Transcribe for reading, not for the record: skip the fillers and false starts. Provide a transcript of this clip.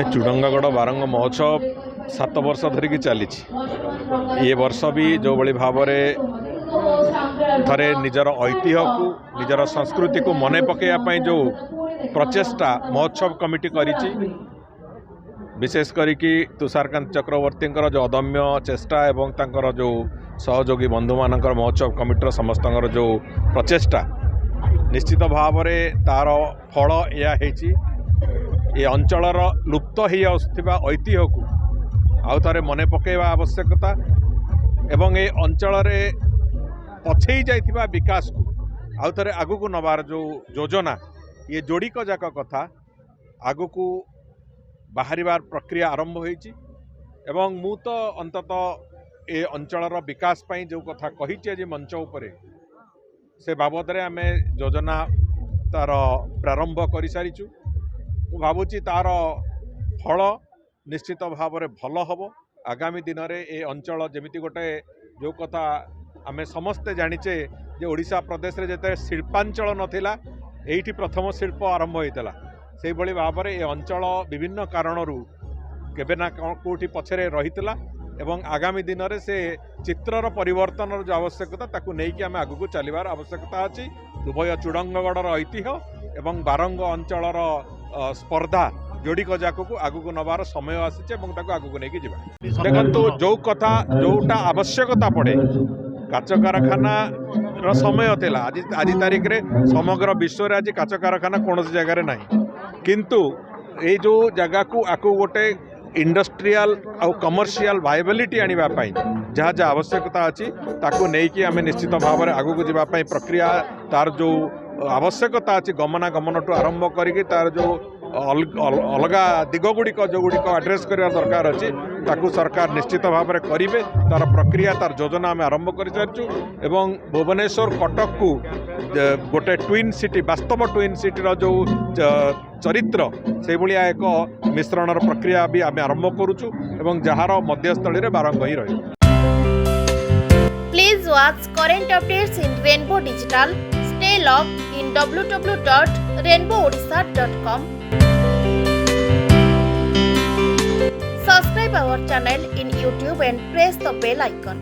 चूड़ंगगढ़ बारंग महोत्सव 7 वर्ष धरिकी चली ये वर्ष भी जो बड़ी भाव थे निजर ऐतिह्य को निजर संस्कृति को मन पकड़ापी जो प्रचेष्टा महोत्सव कमिटी करिछि विशेष करिकी तुषारकांत चक्रवर्ती जो अदम्य चेष्टा एवं तांकर जो सहयोगी बंधु मानकर महोत्सव कमिटीर समस्त जो प्रचेष्टा निश्चित भाव तार फल यह ये अंचलर लुप्त हो आसुथिबा ऐतिह्य को आउ थे मन पकेवा आवश्यकता एवं ये अंचल पछई जाइथिबा विकास को आउ थे आगु नबार जो योजना ये जोड़िक जाक कथा आगु को बाहर प्रक्रिया आरंभ होईची एवं मु तो अंततः ये अंचलर विकास पई जो कथा कही आज मंच उपरे से बाबद रे आमे योजना तार प्रारंभ कर सारीचु मु भावुची तार फल निश्चित भाव में भल हम आगामी दिन में ये अंचल जमीती गोटे जो कथा आमे समस्ते जानिचे जे ओडिशा प्रदेश रे जेते शिल्पांचल नथिला एठी प्रथम शिल्प आरंभ होइतला से भली भाव में ये अंचल विभिन्न कारणरू केबे ना कोठी पछरे रहितला एवं आगामी दिन में से चित्रर परिवर्तन जो आवश्यकता ताकू नेकी आमे आगु को चलिबार आवश्यकता अछि उभय चूड़ंगगढ़र ऐतिह्य एवं बारंग अंचलर स्पर्धा जोड़िक जाक को आगु को नबार समय आसी आगु को लेकिन देखो जो कथा जोटा आवश्यकता पड़े काच कारखाना समय थिला आज तारिख रे समग्र विश्व रे आज काच कारखाना कौन जगार ना किंतु ये जो जगह को आकु गोटे इंडस्ट्रियल आउ कमर्शियल वायबिलिटी आने जहाँ जहाँ आवश्यकता अच्छी ताकू नहीं आम निश्चित भाव में आगू को जावाई प्रक्रिया तार जो आवश्यकता अच्छी गमनागमन ठू आरंभ करी तार जो अलगा दिगगुड़िक जो गुड़िक आड्रेस करने दरकार अच्छी ताकू सरकार निश्चित भाव में करेंगे तार प्रक्रिया तार योजना आम आरंभ कर सारी एवं भुवनेश्वर कटक को गोटे ट्विन सिटी वास्तव ट्विन सिटीर जो चरित्र से भाया एक मिश्रणर प्रक्रिया भी आम आरंभ करुचु एवं जार मध्यस्थली रे बारंग ही रही। Please watch current updates in Rainbow Digital. Stay logged in www.rainbowodisha.com. Subscribe our channel in YouTube and press the bell icon.